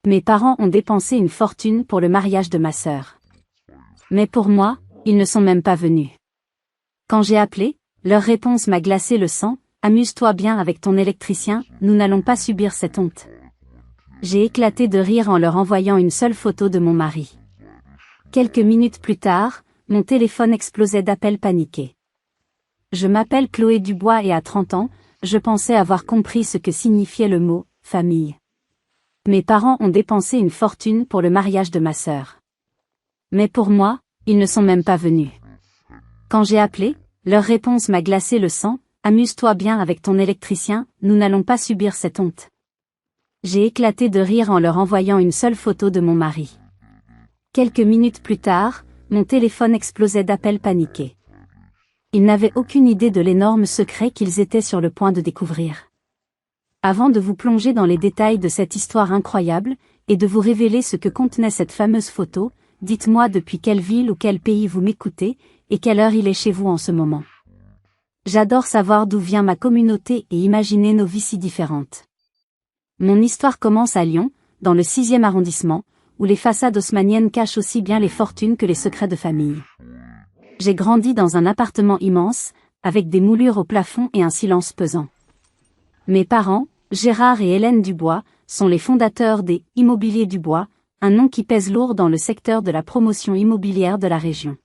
Mes parents ont dépensé une fortune pour le mariage de ma sœur. Mais pour moi, ils ne sont même pas venus. Quand j'ai appelé, leur réponse m'a glacé le sang: amuse-toi bien avec ton électricien, nous n'allons pas subir cette honte. J'ai éclaté de rire en leur envoyant une seule photo de mon mari. Quelques minutes plus tard, mon téléphone explosait d'appels paniqués. Je m'appelle Chloé Dubois et à 30 ans, je pensais avoir compris ce que signifiait le mot « famille ». Mes parents ont dépensé une fortune pour le mariage de ma sœur. Mais pour moi, ils ne sont même pas venus. Quand j'ai appelé, leur réponse m'a glacé le sang: amuse-toi bien avec ton électricien, nous n'allons pas subir cette honte. J'ai éclaté de rire en leur envoyant une seule photo de mon mari. Quelques minutes plus tard, mon téléphone explosait d'appels paniqués. Ils n'avaient aucune idée de l'énorme secret qu'ils étaient sur le point de découvrir. Avant de vous plonger dans les détails de cette histoire incroyable, et de vous révéler ce que contenait cette fameuse photo, dites-moi depuis quelle ville ou quel pays vous m'écoutez, et quelle heure il est chez vous en ce moment. J'adore savoir d'où vient ma communauté et imaginer nos vies si différentes. Mon histoire commence à Lyon, dans le 6e arrondissement, où les façades haussmanniennes cachent aussi bien les fortunes que les secrets de famille. J'ai grandi dans un appartement immense, avec des moulures au plafond et un silence pesant. Mes parents, Gérard et Hélène Dubois, sont les fondateurs des Immobiliers Dubois, un nom qui pèse lourd dans le secteur de la promotion immobilière de la région.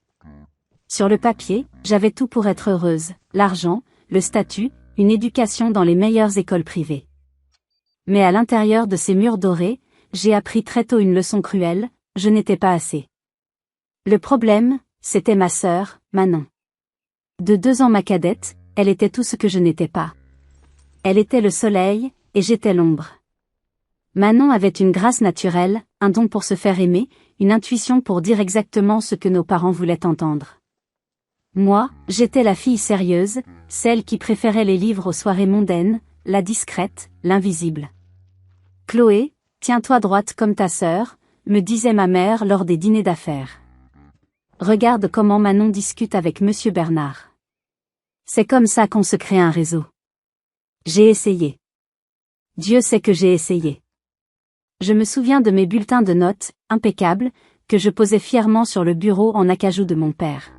Sur le papier, j'avais tout pour être heureuse: l'argent, le statut, une éducation dans les meilleures écoles privées. Mais à l'intérieur de ces murs dorés, j'ai appris très tôt une leçon cruelle: je n'étais pas assez. Le problème, c'était ma sœur, Manon. De 2 ans ma cadette, elle était tout ce que je n'étais pas. Elle était le soleil, et j'étais l'ombre. Manon avait une grâce naturelle, un don pour se faire aimer, une intuition pour dire exactement ce que nos parents voulaient entendre. Moi, j'étais la fille sérieuse, celle qui préférait les livres aux soirées mondaines, la discrète, l'invisible. Chloé, tiens-toi droite comme ta sœur, me disait ma mère lors des dîners d'affaires. Regarde comment Manon discute avec Monsieur Bernard. C'est comme ça qu'on se crée un réseau. J'ai essayé. Dieu sait que j'ai essayé. Je me souviens de mes bulletins de notes, impeccables, que je posais fièrement sur le bureau en acajou de mon père.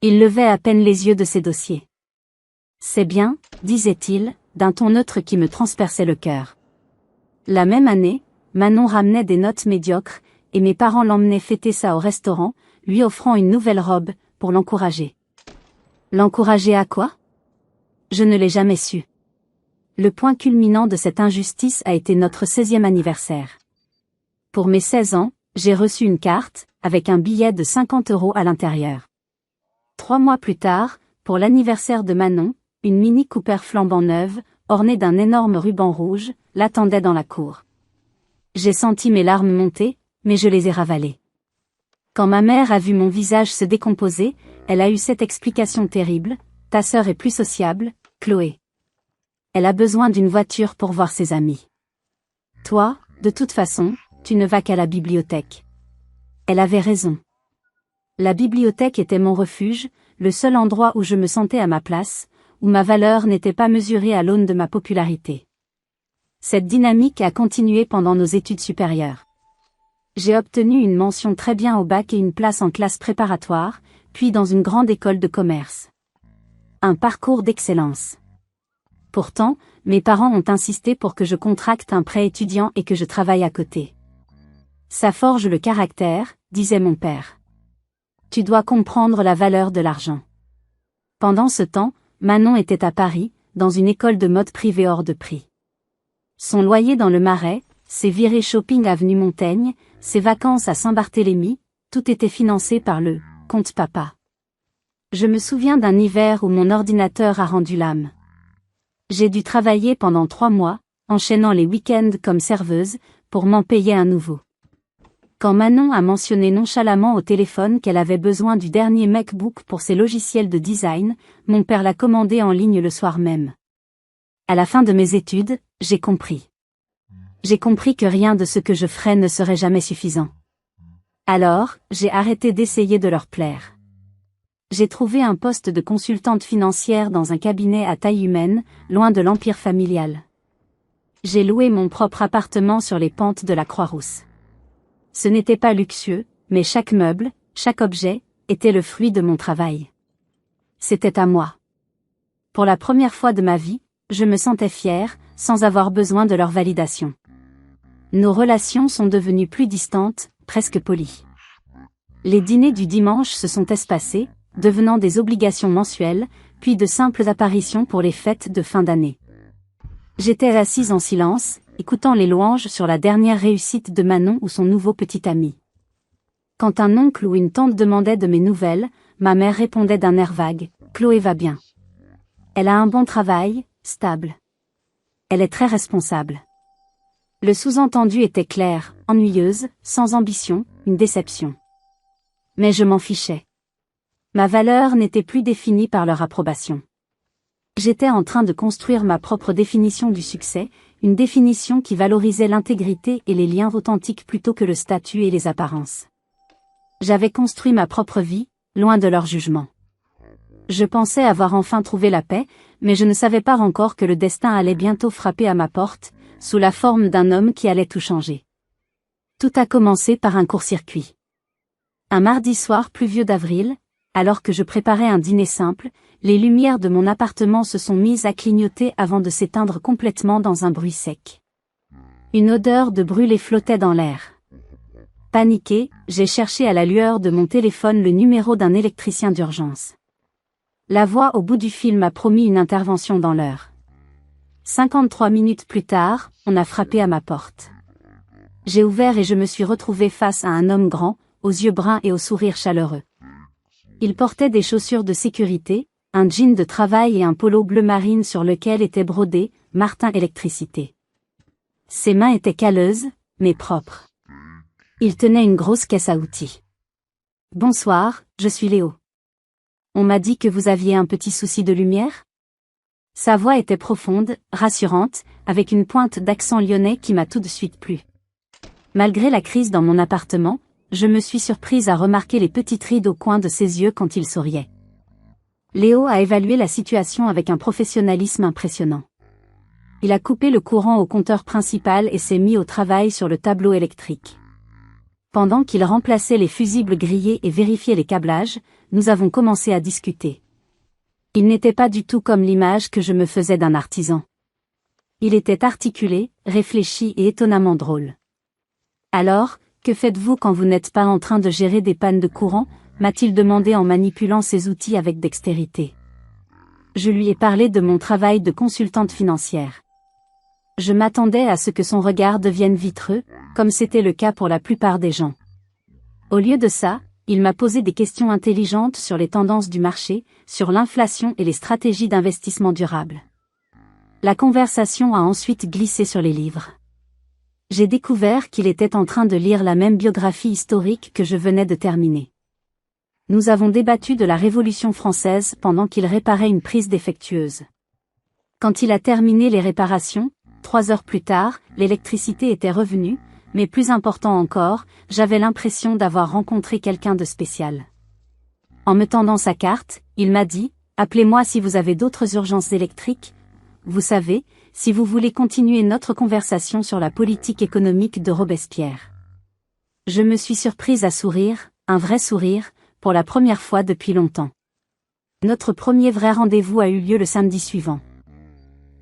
Il levait à peine les yeux de ses dossiers. C'est bien, disait-il, d'un ton neutre qui me transperçait le cœur. La même année, Manon ramenait des notes médiocres, et mes parents l'emmenaient fêter ça au restaurant, lui offrant une nouvelle robe, pour l'encourager. L'encourager à quoi? Je ne l'ai jamais su. Le point culminant de cette injustice a été notre 16e anniversaire. Pour mes 16 ans, j'ai reçu une carte, avec un billet de 50 € à l'intérieur. 3 mois plus tard, pour l'anniversaire de Manon, une Mini Cooper flambant neuve, ornée d'un énorme ruban rouge, l'attendait dans la cour. J'ai senti mes larmes monter, mais je les ai ravalées. Quand ma mère a vu mon visage se décomposer, elle a eu cette explication terrible: ta sœur est plus sociable, Chloé. Elle a besoin d'une voiture pour voir ses amis. Toi, de toute façon, tu ne vas qu'à la bibliothèque. Elle avait raison. La bibliothèque était mon refuge, le seul endroit où je me sentais à ma place, où ma valeur n'était pas mesurée à l'aune de ma popularité. Cette dynamique a continué pendant nos études supérieures. J'ai obtenu une mention très bien au bac et une place en classe préparatoire, puis dans une grande école de commerce. Un parcours d'excellence. Pourtant, mes parents ont insisté pour que je contracte un prêt étudiant et que je travaille à côté. Ça forge le caractère, disait mon père. Tu dois comprendre la valeur de l'argent. Pendant ce temps, Manon était à Paris, dans une école de mode privée hors de prix. Son loyer dans le Marais, ses virées shopping avenue Montaigne, ses vacances à Saint-Barthélemy, tout était financé par le « compte papa ». Je me souviens d'un hiver où mon ordinateur a rendu l'âme. J'ai dû travailler pendant 3 mois, enchaînant les week-ends comme serveuse, pour m'en payer un nouveau. Quand Manon a mentionné nonchalamment au téléphone qu'elle avait besoin du dernier MacBook pour ses logiciels de design, mon père l'a commandé en ligne le soir même. À la fin de mes études, j'ai compris. J'ai compris que rien de ce que je ferais ne serait jamais suffisant. Alors, j'ai arrêté d'essayer de leur plaire. J'ai trouvé un poste de consultante financière dans un cabinet à taille humaine, loin de l'empire familial. J'ai loué mon propre appartement sur les pentes de la Croix-Rousse. Ce n'était pas luxueux, mais chaque meuble, chaque objet, était le fruit de mon travail. C'était à moi. Pour la première fois de ma vie, je me sentais fière, sans avoir besoin de leur validation. Nos relations sont devenues plus distantes, presque polies. Les dîners du dimanche se sont espacés, devenant des obligations mensuelles, puis de simples apparitions pour les fêtes de fin d'année. J'étais assise en silence, écoutant les louanges sur la dernière réussite de Manon ou son nouveau petit ami. Quand un oncle ou une tante demandait de mes nouvelles, ma mère répondait d'un air vague, « Chloé va bien. Elle a un bon travail, stable. Elle est très responsable. » Le sous-entendu était clair, ennuyeuse, sans ambition, une déception. Mais je m'en fichais. Ma valeur n'était plus définie par leur approbation. J'étais en train de construire ma propre définition du succès, une définition qui valorisait l'intégrité et les liens authentiques plutôt que le statut et les apparences. J'avais construit ma propre vie, loin de leur jugement. Je pensais avoir enfin trouvé la paix, mais je ne savais pas encore que le destin allait bientôt frapper à ma porte, sous la forme d'un homme qui allait tout changer. Tout a commencé par un court-circuit. Un mardi soir pluvieux d'avril, alors que je préparais un dîner simple, les lumières de mon appartement se sont mises à clignoter avant de s'éteindre complètement dans un bruit sec. Une odeur de brûlé flottait dans l'air. Paniquée, j'ai cherché à la lueur de mon téléphone le numéro d'un électricien d'urgence. La voix au bout du fil m'a promis une intervention dans l'heure. 53 minutes plus tard, on a frappé à ma porte. J'ai ouvert et je me suis retrouvée face à un homme grand, aux yeux bruns et au sourire chaleureux. Il portait des chaussures de sécurité, un jean de travail et un polo bleu marine sur lequel était brodé « Martin Électricité ». Ses mains étaient calleuses, mais propres. Il tenait une grosse caisse à outils. « Bonsoir, je suis Léo. On m'a dit que vous aviez un petit souci de lumière ?» Sa voix était profonde, rassurante, avec une pointe d'accent lyonnais qui m'a tout de suite plu. Malgré la crise dans mon appartement, je me suis surprise à remarquer les petites rides au coin de ses yeux quand il souriait. Léo a évalué la situation avec un professionnalisme impressionnant. Il a coupé le courant au compteur principal et s'est mis au travail sur le tableau électrique. Pendant qu'il remplaçait les fusibles grillés et vérifiait les câblages, nous avons commencé à discuter. Il n'était pas du tout comme l'image que je me faisais d'un artisan. Il était articulé, réfléchi et étonnamment drôle. « Alors, que faites-vous quand vous n'êtes pas en train de gérer des pannes de courant ?» m'a-t-il demandé en manipulant ses outils avec dextérité. Je lui ai parlé de mon travail de consultante financière. Je m'attendais à ce que son regard devienne vitreux, comme c'était le cas pour la plupart des gens. Au lieu de ça, il m'a posé des questions intelligentes sur les tendances du marché, sur l'inflation et les stratégies d'investissement durable. La conversation a ensuite glissé sur les livres. J'ai découvert qu'il était en train de lire la même biographie historique que je venais de terminer. Nous avons débattu de la Révolution française pendant qu'il réparait une prise défectueuse. Quand il a terminé les réparations, 3 heures plus tard, l'électricité était revenue, mais plus important encore, j'avais l'impression d'avoir rencontré quelqu'un de spécial. En me tendant sa carte, il m'a dit « Appelez-moi si vous avez d'autres urgences électriques. Vous savez, si vous voulez continuer notre conversation sur la politique économique de Robespierre. » Je me suis surprise à sourire, un vrai sourire, pour la première fois depuis longtemps. Notre premier vrai rendez-vous a eu lieu le samedi suivant.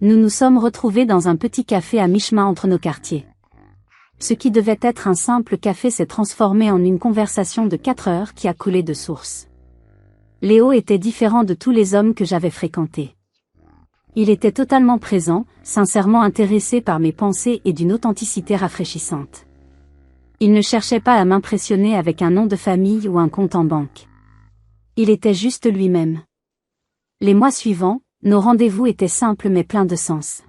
Nous nous sommes retrouvés dans un petit café à mi-chemin entre nos quartiers. Ce qui devait être un simple café s'est transformé en une conversation de 4 heures qui a coulé de source. Léo était différent de tous les hommes que j'avais fréquentés. Il était totalement présent, sincèrement intéressé par mes pensées et d'une authenticité rafraîchissante. Il ne cherchait pas à m'impressionner avec un nom de famille ou un compte en banque. Il était juste lui-même. Les mois suivants, nos rendez-vous étaient simples mais pleins de sens.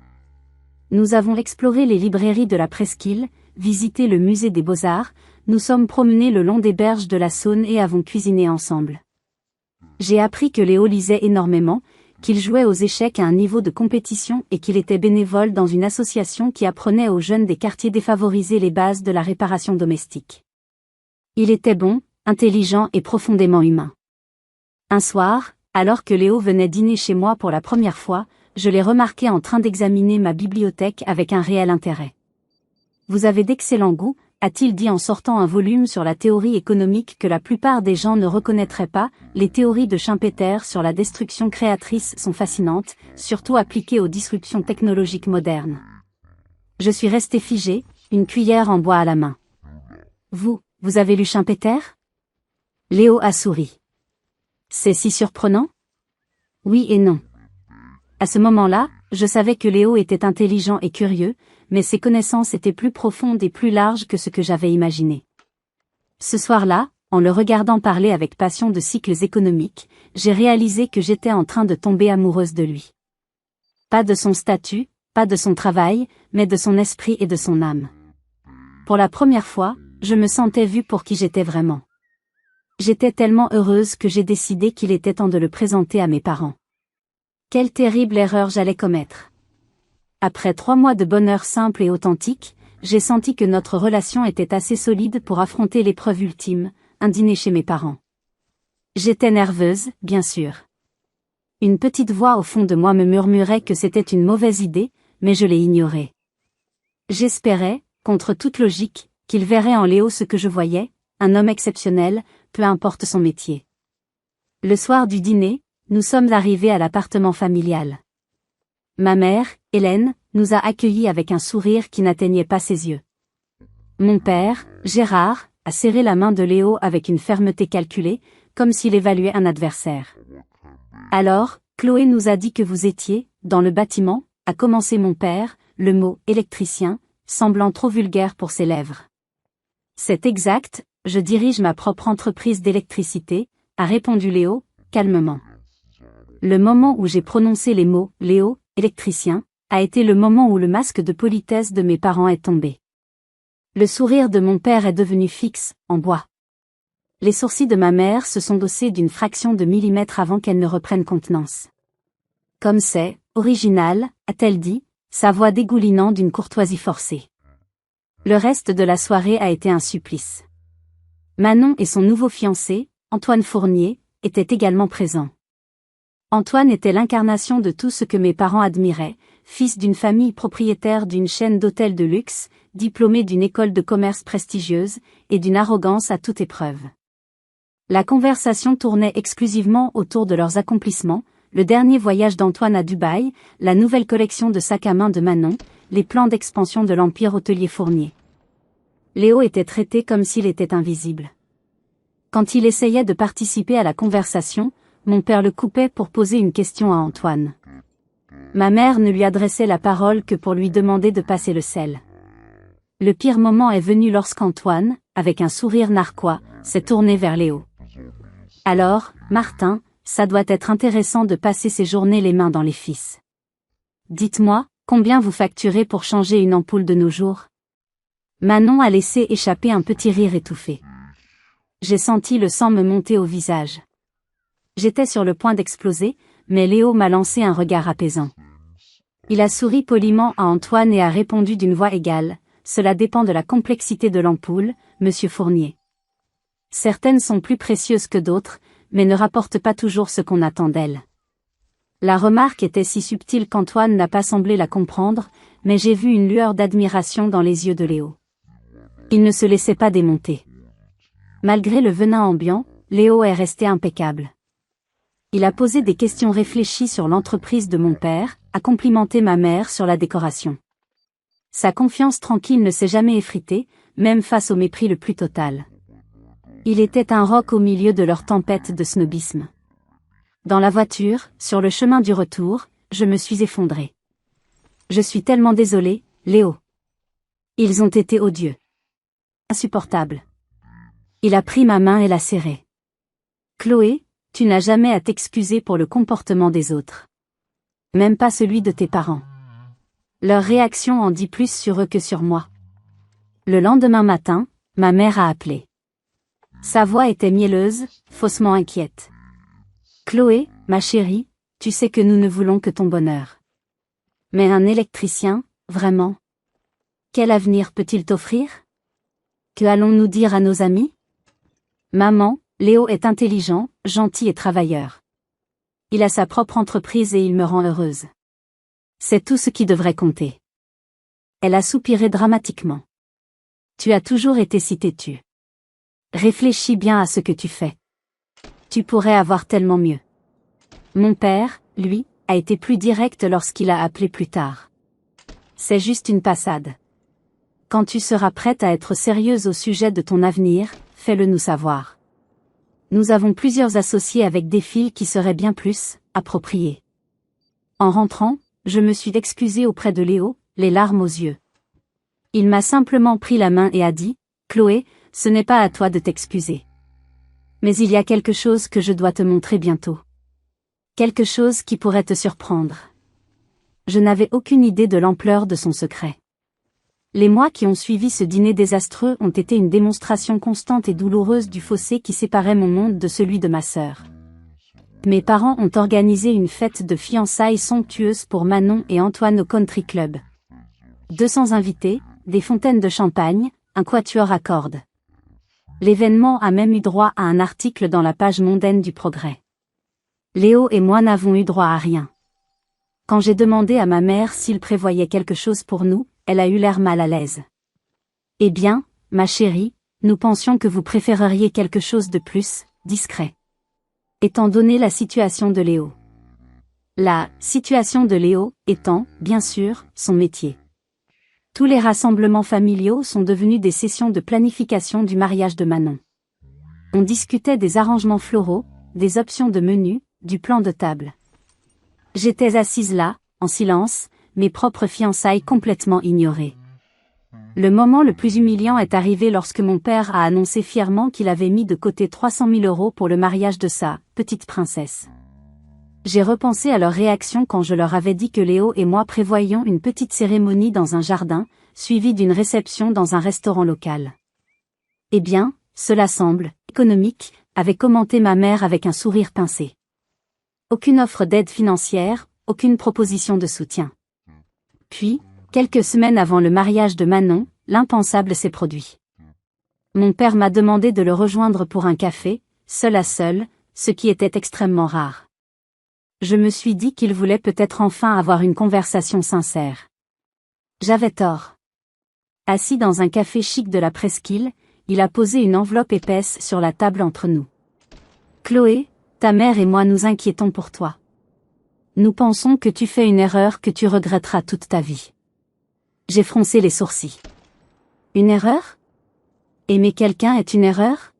Nous avons exploré les librairies de la Presqu'île, visité le musée des Beaux-Arts, nous sommes promenés le long des berges de la Saône et avons cuisiné ensemble. J'ai appris que Léo lisait énormément, qu'il jouait aux échecs à un niveau de compétition et qu'il était bénévole dans une association qui apprenait aux jeunes des quartiers défavorisés les bases de la réparation domestique. Il était bon, intelligent et profondément humain. Un soir, alors que Léo venait dîner chez moi pour la première fois, je l'ai remarqué en train d'examiner ma bibliothèque avec un réel intérêt. Vous avez d'excellent goût, a-t-il dit en sortant un volume sur la théorie économique que la plupart des gens ne reconnaîtraient pas. Les théories de Schumpeter sur la destruction créatrice sont fascinantes, surtout appliquées aux disruptions technologiques modernes. Je suis resté figé, une cuillère en bois à la main. Vous avez lu Schumpeter? Léo a souri. C'est si surprenant? Oui et non. À ce moment-là, je savais que Léo était intelligent et curieux, mais ses connaissances étaient plus profondes et plus larges que ce que j'avais imaginé. Ce soir-là, en le regardant parler avec passion de cycles économiques, j'ai réalisé que j'étais en train de tomber amoureuse de lui. Pas de son statut, pas de son travail, mais de son esprit et de son âme. Pour la première fois, je me sentais vue pour qui j'étais vraiment. J'étais tellement heureuse que j'ai décidé qu'il était temps de le présenter à mes parents. Quelle terrible erreur j'allais commettre. Après 3 mois de bonheur simple et authentique, j'ai senti que notre relation était assez solide pour affronter l'épreuve ultime, un dîner chez mes parents. J'étais nerveuse, bien sûr. Une petite voix au fond de moi me murmurait que c'était une mauvaise idée, mais je l'ai ignorée. J'espérais, contre toute logique, qu'il verrait en Léo ce que je voyais, un homme exceptionnel, peu importe son métier. Le soir du dîner, nous sommes arrivés à l'appartement familial. Ma mère, Hélène, nous a accueillis avec un sourire qui n'atteignait pas ses yeux. Mon père, Gérard, a serré la main de Léo avec une fermeté calculée, comme s'il évaluait un adversaire. Alors, Chloé nous a dit que vous étiez, dans le bâtiment, a commencé mon père, le mot « électricien », semblant trop vulgaire pour ses lèvres. C'est exact, je dirige ma propre entreprise d'électricité, a répondu Léo, calmement. Le moment où j'ai prononcé les mots « Léo, électricien », a été le moment où le masque de politesse de mes parents est tombé. Le sourire de mon père est devenu fixe, en bois. Les sourcils de ma mère se sont haussés d'une fraction de millimètre avant qu'elle ne reprenne contenance. Comme c'est original, a-t-elle dit, sa voix dégoulinant d'une courtoisie forcée. Le reste de la soirée a été un supplice. Manon et son nouveau fiancé, Antoine Fournier, étaient également présents. Antoine était l'incarnation de tout ce que mes parents admiraient, fils d'une famille propriétaire d'une chaîne d'hôtels de luxe, diplômé d'une école de commerce prestigieuse, et d'une arrogance à toute épreuve. La conversation tournait exclusivement autour de leurs accomplissements, le dernier voyage d'Antoine à Dubaï, la nouvelle collection de sacs à main de Manon, les plans d'expansion de l'empire hôtelier Fournier. Léo était traité comme s'il était invisible. Quand il essayait de participer à la conversation, mon père le coupait pour poser une question à Antoine. Ma mère ne lui adressait la parole que pour lui demander de passer le sel. Le pire moment est venu lorsqu'Antoine, avec un sourire narquois, s'est tourné vers Léo. Alors, Martin, ça doit être intéressant de passer ses journées les mains dans les fils. Dites-moi, combien vous facturez pour changer une ampoule de nos jours? Manon a laissé échapper un petit rire étouffé. J'ai senti le sang me monter au visage. J'étais sur le point d'exploser, mais Léo m'a lancé un regard apaisant. Il a souri poliment à Antoine et a répondu d'une voix égale, « Cela dépend de la complexité de l'ampoule, monsieur Fournier. Certaines sont plus précieuses que d'autres, mais ne rapportent pas toujours ce qu'on attend d'elles. » La remarque était si subtile qu'Antoine n'a pas semblé la comprendre, mais j'ai vu une lueur d'admiration dans les yeux de Léo. Il ne se laissait pas démonter. Malgré le venin ambiant, Léo est resté impeccable. Il a posé des questions réfléchies sur l'entreprise de mon père, a complimenté ma mère sur la décoration. Sa confiance tranquille ne s'est jamais effritée, même face au mépris le plus total. Il était un roc au milieu de leur tempête de snobisme. Dans la voiture, sur le chemin du retour, je me suis effondrée. Je suis tellement désolée, Léo. Ils ont été odieux. Insupportable. Il a pris ma main et l'a serrée. Chloé, tu n'as jamais à t'excuser pour le comportement des autres. Même pas celui de tes parents. Leur réaction en dit plus sur eux que sur moi. Le lendemain matin, ma mère a appelé. Sa voix était mielleuse, faussement inquiète. Chloé, ma chérie, tu sais que nous ne voulons que ton bonheur. Mais un électricien, vraiment? Quel avenir peut-il t'offrir? Que allons-nous dire à nos amis? Maman, Léo est intelligent, gentil et travailleur. Il a sa propre entreprise et il me rend heureuse. C'est tout ce qui devrait compter. Elle a soupiré dramatiquement. Tu as toujours été si têtu. Réfléchis bien à ce que tu fais. Tu pourrais avoir tellement mieux. Mon père, lui, a été plus direct lorsqu'il a appelé plus tard. C'est juste une passade. Quand tu seras prête à être sérieuse au sujet de ton avenir, fais-le nous savoir. Nous avons plusieurs associés avec des fils qui seraient bien plus appropriés. En rentrant, je me suis excusée auprès de Léo, les larmes aux yeux. Il m'a simplement pris la main et a dit, « Chloé, ce n'est pas à toi de t'excuser. Mais il y a quelque chose que je dois te montrer bientôt. Quelque chose qui pourrait te surprendre. » Je n'avais aucune idée de l'ampleur de son secret. Les mois qui ont suivi ce dîner désastreux ont été une démonstration constante et douloureuse du fossé qui séparait mon monde de celui de ma sœur. Mes parents ont organisé une fête de fiançailles somptueuse pour Manon et Antoine au country club. 200 invités, des fontaines de champagne, un quatuor à cordes. L'événement a même eu droit à un article dans la page mondaine du Progrès. Léo et moi n'avons eu droit à rien. Quand j'ai demandé à ma mère s'il prévoyait quelque chose pour nous, elle a eu l'air mal à l'aise. Eh bien, ma chérie, nous pensions que vous préféreriez quelque chose de plus discret. Étant donné la situation de Léo. La situation de Léo étant, bien sûr, son métier. Tous les rassemblements familiaux sont devenus des sessions de planification du mariage de Manon. On discutait des arrangements floraux, des options de menu, du plan de table. J'étais assise là, en silence, mes propres fiançailles complètement ignorées. Le moment le plus humiliant est arrivé lorsque mon père a annoncé fièrement qu'il avait mis de côté 300 000 € pour le mariage de sa petite princesse. J'ai repensé à leur réaction quand je leur avais dit que Léo et moi prévoyions une petite cérémonie dans un jardin, suivie d'une réception dans un restaurant local. Eh bien, cela semble économique, avait commenté ma mère avec un sourire pincé. Aucune offre d'aide financière, aucune proposition de soutien. Puis, quelques semaines avant le mariage de Manon, l'impensable s'est produit. Mon père m'a demandé de le rejoindre pour un café, seul à seul, ce qui était extrêmement rare. Je me suis dit qu'il voulait peut-être enfin avoir une conversation sincère. J'avais tort. Assis dans un café chic de la presqu'île, il a posé une enveloppe épaisse sur la table entre nous. « Chloé, ta mère et moi nous inquiétons pour toi. Nous pensons que tu fais une erreur que tu regretteras toute ta vie. » J'ai froncé les sourcils. Une erreur? Aimer quelqu'un est une erreur?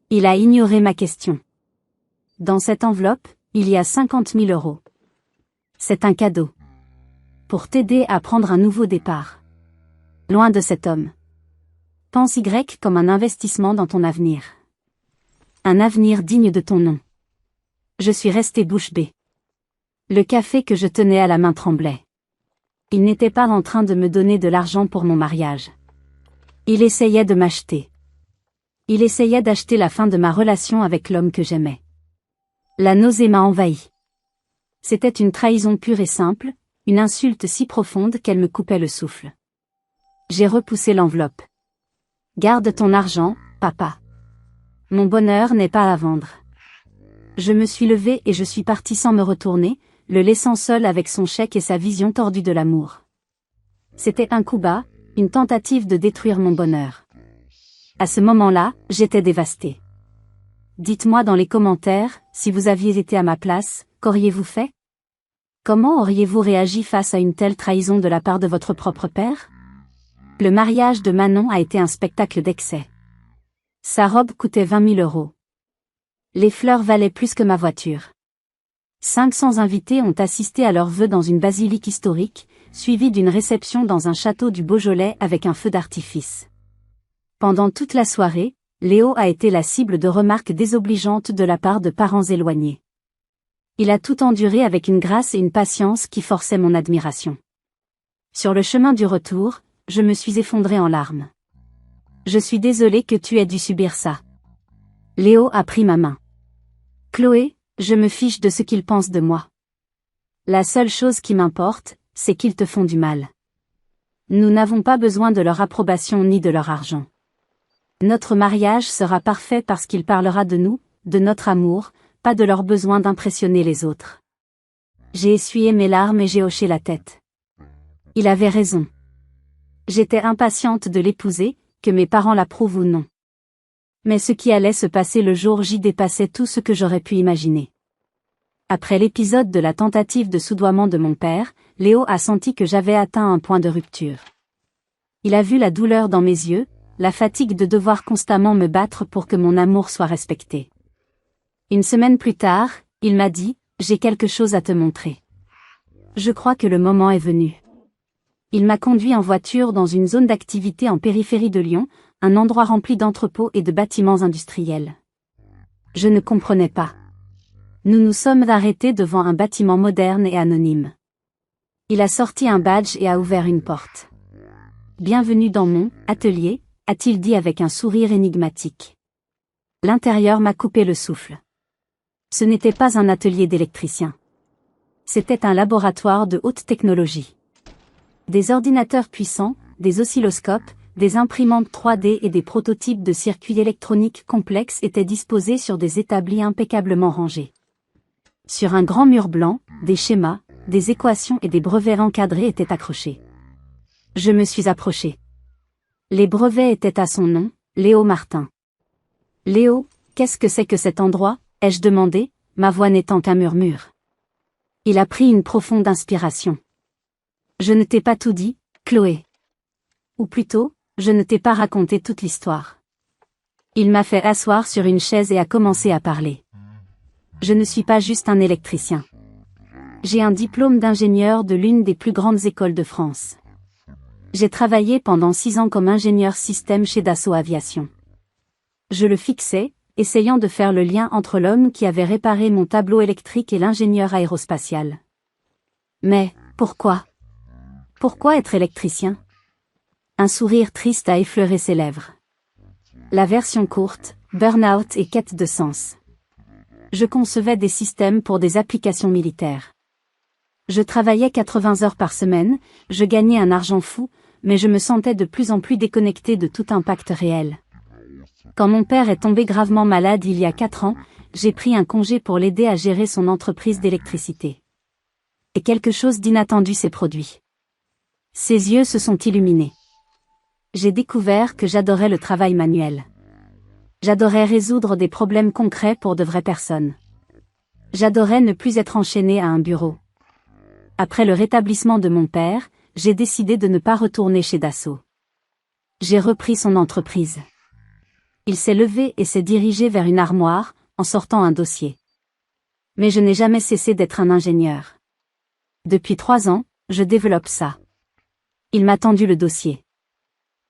Il a ignoré ma question. Dans cette enveloppe, il y a 50 000 €. C'est un cadeau. Pour t'aider à prendre un nouveau départ. Loin de cet homme. Pense Y comme un investissement dans ton avenir. Un avenir digne de ton nom. Je suis restée bouche bée. Le café que je tenais à la main tremblait. Il n'était pas en train de me donner de l'argent pour mon mariage. Il essayait de m'acheter. Il essayait d'acheter la fin de ma relation avec l'homme que j'aimais. La nausée m'a envahi. C'était une trahison pure et simple, une insulte si profonde qu'elle me coupait le souffle. J'ai repoussé l'enveloppe. Garde ton argent, papa. Mon bonheur n'est pas à vendre. Je me suis levée et je suis partie sans me retourner, le laissant seul avec son chèque et sa vision tordue de l'amour. C'était un coup bas, une tentative de détruire mon bonheur. À ce moment-là, j'étais dévastée. Dites-moi dans les commentaires, si vous aviez été à ma place, qu'auriez-vous fait? Comment auriez-vous réagi face à une telle trahison de la part de votre propre père? Le mariage de Manon a été un spectacle d'excès. Sa robe coûtait 20 000 €. Les fleurs valaient plus que ma voiture. 500 invités ont assisté à leurs vœux dans une basilique historique, suivie d'une réception dans un château du Beaujolais avec un feu d'artifice. Pendant toute la soirée, Léo a été la cible de remarques désobligeantes de la part de parents éloignés. Il a tout enduré avec une grâce et une patience qui forçaient mon admiration. Sur le chemin du retour, je me suis effondrée en larmes. Je suis désolée que tu aies dû subir ça. Léo a pris ma main. Chloé, je me fiche de ce qu'ils pensent de moi. La seule chose qui m'importe, c'est qu'ils te font du mal. Nous n'avons pas besoin de leur approbation ni de leur argent. Notre mariage sera parfait parce qu'il parlera de nous, de notre amour, pas de leur besoin d'impressionner les autres. J'ai essuyé mes larmes et j'ai hoché la tête. Il avait raison. J'étais impatiente de l'épouser, que mes parents l'approuvent ou non. Mais ce qui allait se passer le jour J dépassait tout ce que j'aurais pu imaginer. Après l'épisode de la tentative de soudoiement de mon père, Léo a senti que j'avais atteint un point de rupture. Il a vu la douleur dans mes yeux, la fatigue de devoir constamment me battre pour que mon amour soit respecté. Une semaine plus tard, il m'a dit, « J'ai quelque chose à te montrer. » Je crois que le moment est venu. Il m'a conduit en voiture dans une zone d'activité en périphérie de Lyon, un endroit rempli d'entrepôts et de bâtiments industriels. Je ne comprenais pas. Nous nous sommes arrêtés devant un bâtiment moderne et anonyme. Il a sorti un badge et a ouvert une porte. « Bienvenue dans mon atelier », a-t-il dit avec un sourire énigmatique. L'intérieur m'a coupé le souffle. Ce n'était pas un atelier d'électricien. C'était un laboratoire de haute technologie. Des ordinateurs puissants, des oscilloscopes, des imprimantes 3D et des prototypes de circuits électroniques complexes étaient disposés sur des établis impeccablement rangés. Sur un grand mur blanc, des schémas, des équations et des brevets encadrés étaient accrochés. Je me suis approché. Les brevets étaient à son nom, Léo Martin. « Léo, qu'est-ce que c'est que cet endroit ?» ai-je demandé, ma voix n'étant qu'un murmure. Il a pris une profonde inspiration. « Je ne t'ai pas tout dit, Chloé. Ou plutôt, je ne t'ai pas raconté toute l'histoire. » Il m'a fait asseoir sur une chaise et a commencé à parler. « Je ne suis pas juste un électricien. J'ai un diplôme d'ingénieur de l'une des plus grandes écoles de France. J'ai travaillé pendant 6 ans comme ingénieur système chez Dassault Aviation. Je le fixais, essayant de faire le lien entre l'homme qui avait réparé mon tableau électrique et l'ingénieur aérospatial. Mais, pourquoi ? Pourquoi être électricien ? Un sourire triste a effleuré ses lèvres. La version courte, burn-out et quête de sens. Je concevais des systèmes pour des applications militaires. Je travaillais 80 heures par semaine, je gagnais un argent fou, mais je me sentais de plus en plus déconnecté de tout impact réel. Quand mon père est tombé gravement malade il y a 4 ans, j'ai pris un congé pour l'aider à gérer son entreprise d'électricité. Et quelque chose d'inattendu s'est produit. Ses yeux se sont illuminés. J'ai découvert que j'adorais le travail manuel. J'adorais résoudre des problèmes concrets pour de vraies personnes. J'adorais ne plus être enchaîné à un bureau. Après le rétablissement de mon père, j'ai décidé de ne pas retourner chez Dassault. J'ai repris son entreprise. Il s'est levé et s'est dirigé vers une armoire, en sortant un dossier. Mais je n'ai jamais cessé d'être un ingénieur. Depuis 3 ans, je développe ça. Il m'a tendu le dossier.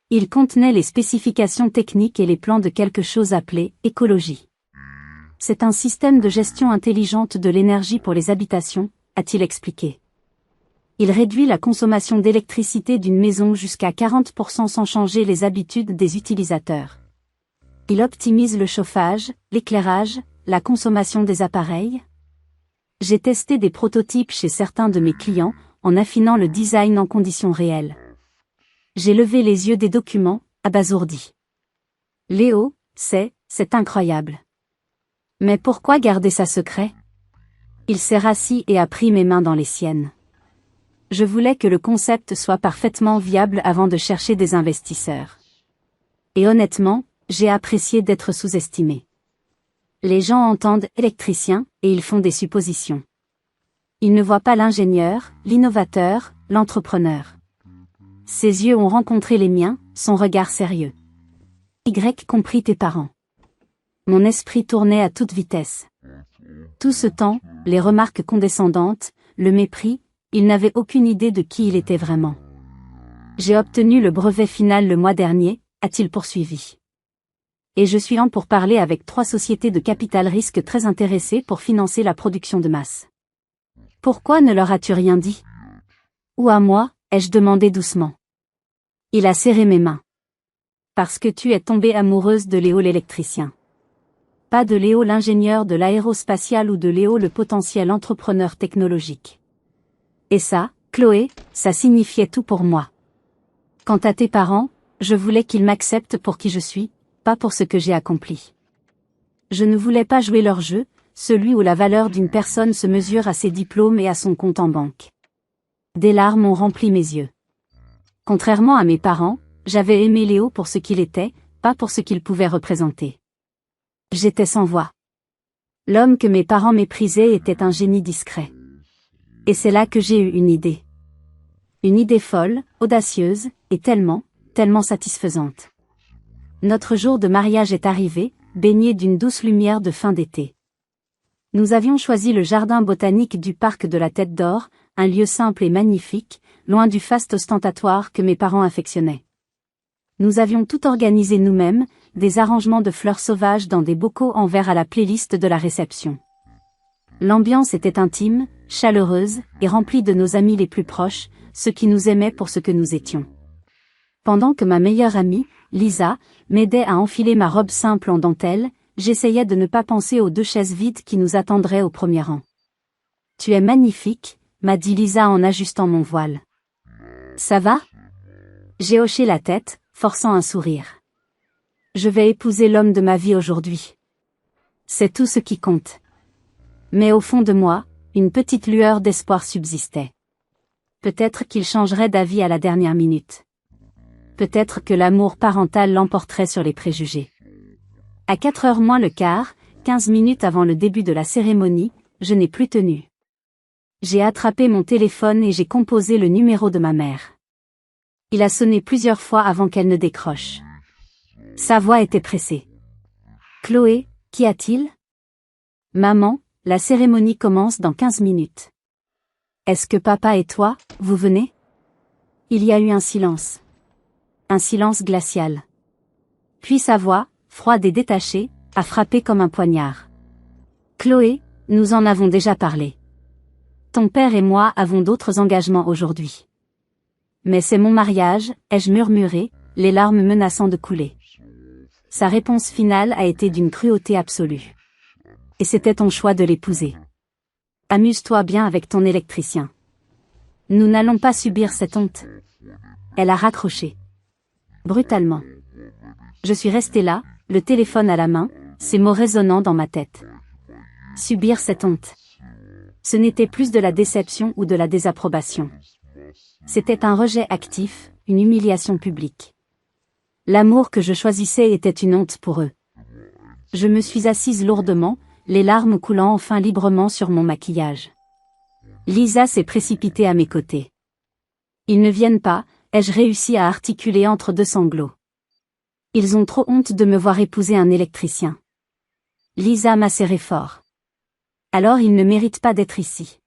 Il contenait les spécifications techniques et les plans de quelque chose appelé écologie. C'est un système de gestion intelligente de l'énergie pour les habitations, a-t-il expliqué. Il réduit la consommation d'électricité d'une maison jusqu'à 40% sans changer les habitudes des utilisateurs. Il optimise le chauffage, l'éclairage, la consommation des appareils. J'ai testé des prototypes chez certains de mes clients, en affinant le design en conditions réelles. J'ai levé les yeux des documents, abasourdi. Léo, c'est incroyable. Mais pourquoi garder ça secret ? Il s'est rassis et a pris mes mains dans les siennes. Je voulais que le concept soit parfaitement viable avant de chercher des investisseurs. Et honnêtement, j'ai apprécié d'être sous-estimé. Les gens entendent « électricien » et ils font des suppositions. Ils ne voient pas l'ingénieur, l'innovateur, l'entrepreneur. Ses yeux ont rencontré les miens, son regard sérieux. Y compris tes parents. Mon esprit tournait à toute vitesse. Tout ce temps, les remarques condescendantes, le mépris, il n'avait aucune idée de qui il était vraiment. J'ai obtenu le brevet final le mois dernier, a-t-il poursuivi. Et je suis en pour parler avec 3 sociétés de capital risque très intéressées pour financer la production de masse. Pourquoi ne leur as-tu rien dit ? Ou à moi, ai-je demandé doucement. Il a serré mes mains. Parce que tu es tombée amoureuse de Léo l'électricien. Pas de Léo l'ingénieur de l'aérospatial ou de Léo le potentiel entrepreneur technologique. Et ça, Chloé, ça signifiait tout pour moi. Quant à tes parents, je voulais qu'ils m'acceptent pour qui je suis, pas pour ce que j'ai accompli. Je ne voulais pas jouer leur jeu, celui où la valeur d'une personne se mesure à ses diplômes et à son compte en banque. Des larmes ont rempli mes yeux. Contrairement à mes parents, j'avais aimé Léo pour ce qu'il était, pas pour ce qu'il pouvait représenter. J'étais sans voix. L'homme que mes parents méprisaient était un génie discret. Et c'est là que j'ai eu une idée. Une idée folle, audacieuse, et tellement satisfaisante. Notre jour de mariage est arrivé, baigné d'une douce lumière de fin d'été. Nous avions choisi le jardin botanique du parc de la Tête d'Or, un lieu simple et magnifique, loin du faste ostentatoire que mes parents affectionnaient. Nous avions tout organisé nous-mêmes, des arrangements de fleurs sauvages dans des bocaux en verre à la playlist de la réception. L'ambiance était intime, chaleureuse, et remplie de nos amis les plus proches, ceux qui nous aimaient pour ce que nous étions. Pendant que ma meilleure amie, Lisa, m'aidait à enfiler ma robe simple en dentelle, j'essayais de ne pas penser aux 2 chaises vides qui nous attendraient au premier rang. « Tu es magnifique », m'a dit Lisa en ajustant mon voile. « Ça va ?» J'ai hoché la tête, forçant un sourire. Je vais épouser l'homme de ma vie aujourd'hui. C'est tout ce qui compte. Mais au fond de moi, une petite lueur d'espoir subsistait. Peut-être qu'il changerait d'avis à la dernière minute. Peut-être que l'amour parental l'emporterait sur les préjugés. À 4h moins le quart, 15 minutes avant le début de la cérémonie, je n'ai plus tenu. J'ai attrapé mon téléphone et j'ai composé le numéro de ma mère. Il a sonné plusieurs fois avant qu'elle ne décroche. Sa voix était pressée. « Chloé, qu'y a-t-il ? » ?»« Maman, la cérémonie commence dans 15 minutes. »« Est-ce que papa et toi, vous venez ?» Il y a eu un silence. Un silence glacial. Puis sa voix, froide et détachée, a frappé comme un poignard. « Chloé, nous en avons déjà parlé. Ton père et moi avons d'autres engagements aujourd'hui. »« Mais c'est mon mariage, ai-je murmuré, les larmes menaçant de couler. Sa réponse finale a été d'une cruauté absolue. Et c'était ton choix de l'épouser. Amuse-toi bien avec ton électricien. Nous n'allons pas subir cette honte. Elle a raccroché. Brutalement. Je suis restée là, le téléphone à la main, ces mots résonnant dans ma tête. Subir cette honte. Ce n'était plus de la déception ou de la désapprobation. C'était un rejet actif, une humiliation publique. L'amour que je choisissais était une honte pour eux. Je me suis assise lourdement, les larmes coulant enfin librement sur mon maquillage. Lisa s'est précipitée à mes côtés. Ils ne viennent pas, ai-je réussi à articuler entre 2 sanglots. Ils ont trop honte de me voir épouser un électricien. Lisa m'a serré fort. Alors ils ne méritent pas d'être ici.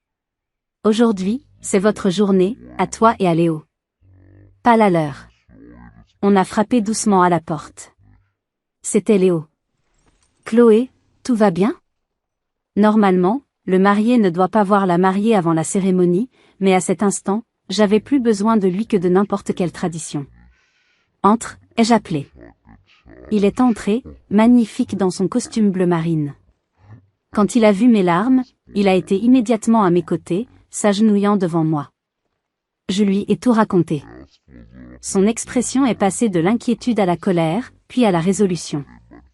Aujourd'hui, c'est votre journée, à toi et à Léo. Pas la leur. On a frappé doucement à la porte. C'était Léo. Chloé, tout va bien ? Normalement, le marié ne doit pas voir la mariée avant la cérémonie, mais à cet instant, j'avais plus besoin de lui que de n'importe quelle tradition. Entre, ai-je appelé. Il est entré, magnifique dans son costume bleu marine. Quand il a vu mes larmes, il a été immédiatement à mes côtés, s'agenouillant devant moi. Je lui ai tout raconté. Son expression est passée de l'inquiétude à la colère, puis à la résolution.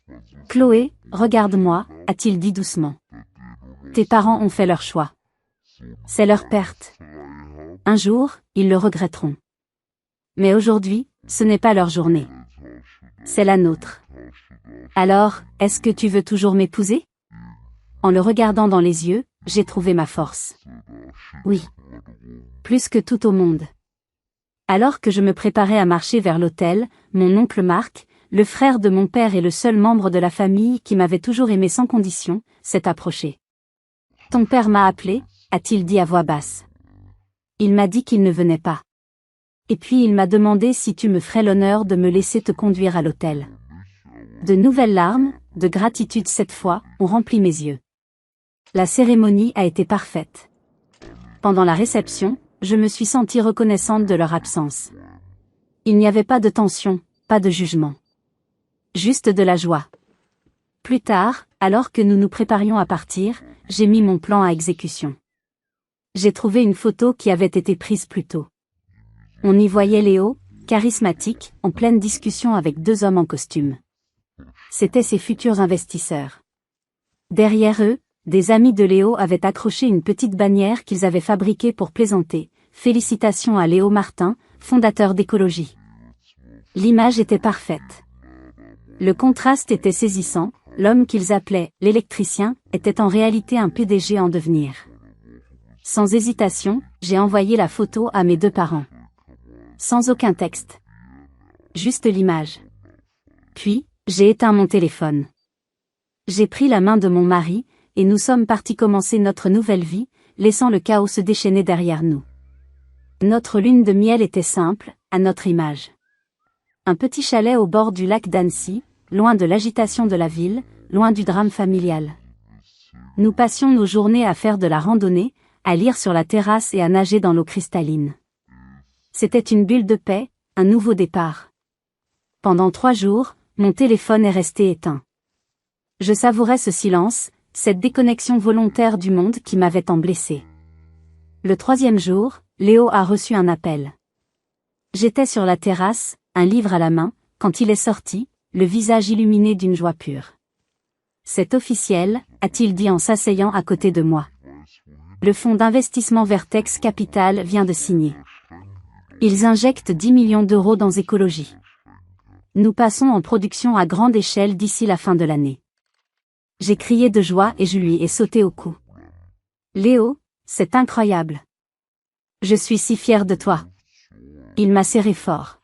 « Chloé, regarde-moi » a-t-il dit doucement. « Tes parents ont fait leur choix. C'est leur perte. Un jour, ils le regretteront. Mais aujourd'hui, ce n'est pas leur journée. C'est la nôtre. Alors, est-ce que tu veux toujours m'épouser ? » En le regardant dans les yeux, j'ai trouvé ma force. Oui. Plus que tout au monde. Alors que je me préparais à marcher vers l'hôtel, mon oncle Marc, le frère de mon père et le seul membre de la famille qui m'avait toujours aimé sans condition, s'est approché. « Ton père m'a appelé » a-t-il dit à voix basse. Il m'a dit qu'il ne venait pas. Et puis il m'a demandé si tu me ferais l'honneur de me laisser te conduire à l'hôtel. De nouvelles larmes, de gratitude cette fois, ont rempli mes yeux. La cérémonie a été parfaite. Pendant la réception, je me suis sentie reconnaissante de leur absence. Il n'y avait pas de tension, pas de jugement. Juste de la joie. Plus tard, alors que nous nous préparions à partir, j'ai mis mon plan à exécution. J'ai trouvé une photo qui avait été prise plus tôt. On y voyait Léo, charismatique, en pleine discussion avec 2 hommes en costume. C'étaient ses futurs investisseurs. Derrière eux, des amis de Léo avaient accroché une petite bannière qu'ils avaient fabriquée pour plaisanter. Félicitations à Léo Martin, fondateur d'Écologie. L'image était parfaite. Le contraste était saisissant, l'homme qu'ils appelaient « l'électricien » était en réalité un PDG en devenir. Sans hésitation, j'ai envoyé la photo à mes 2 parents. Sans aucun texte. Juste l'image. Puis, j'ai éteint mon téléphone. J'ai pris la main de mon mari, et nous sommes partis commencer notre nouvelle vie, laissant le chaos se déchaîner derrière nous. Notre lune de miel était simple, à notre image. Un petit chalet au bord du lac d'Annecy, loin de l'agitation de la ville, loin du drame familial. Nous passions nos journées à faire de la randonnée, à lire sur la terrasse et à nager dans l'eau cristalline. C'était une bulle de paix, un nouveau départ. Pendant 3 jours, mon téléphone est resté éteint. Je savourais ce silence, cette déconnexion volontaire du monde qui m'avait tant blessé. Le 3e jour, Léo a reçu un appel. J'étais sur la terrasse, un livre à la main, quand il est sorti, le visage illuminé d'une joie pure. C'est officiel, a-t-il dit en s'asseyant à côté de moi. Le fonds d'investissement Vertex Capital vient de signer. Ils injectent 10 millions d'euros dans Écologie. Nous passons en production à grande échelle d'ici la fin de l'année. J'ai crié de joie et je lui ai sauté au cou. Léo, c'est incroyable. Je suis si fière de toi. Il m'a serré fort.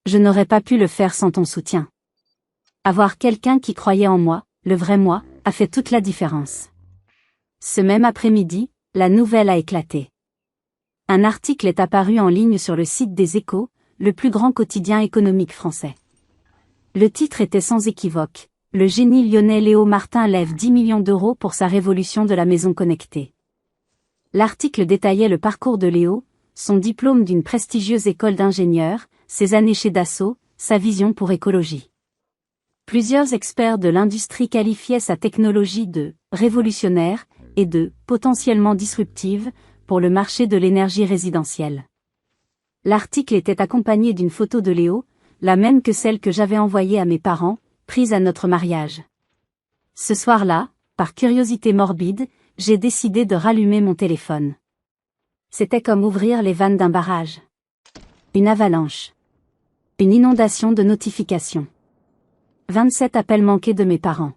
Je n'aurais pas pu le faire sans ton soutien. Avoir quelqu'un qui croyait en moi, le vrai moi, a fait toute la différence. Ce même après-midi, la nouvelle a éclaté. Un article est apparu en ligne sur le site des Échos, le plus grand quotidien économique français. Le titre était sans équivoque. Le génie lyonnais Léo Martin lève 10 millions d'euros pour sa révolution de la maison connectée. L'article détaillait le parcours de Léo, son diplôme d'une prestigieuse école d'ingénieur, ses années chez Dassault, sa vision pour Écologie. Plusieurs experts de l'industrie qualifiaient sa technologie de « révolutionnaire » et de « potentiellement disruptive » pour le marché de l'énergie résidentielle. L'article était accompagné d'une photo de Léo, la même que celle que j'avais envoyée à mes parents, prise à notre mariage. Ce soir-là, par curiosité morbide, j'ai décidé de rallumer mon téléphone. C'était comme ouvrir les vannes d'un barrage. Une avalanche. Une inondation de notifications. 27 appels manqués de mes parents.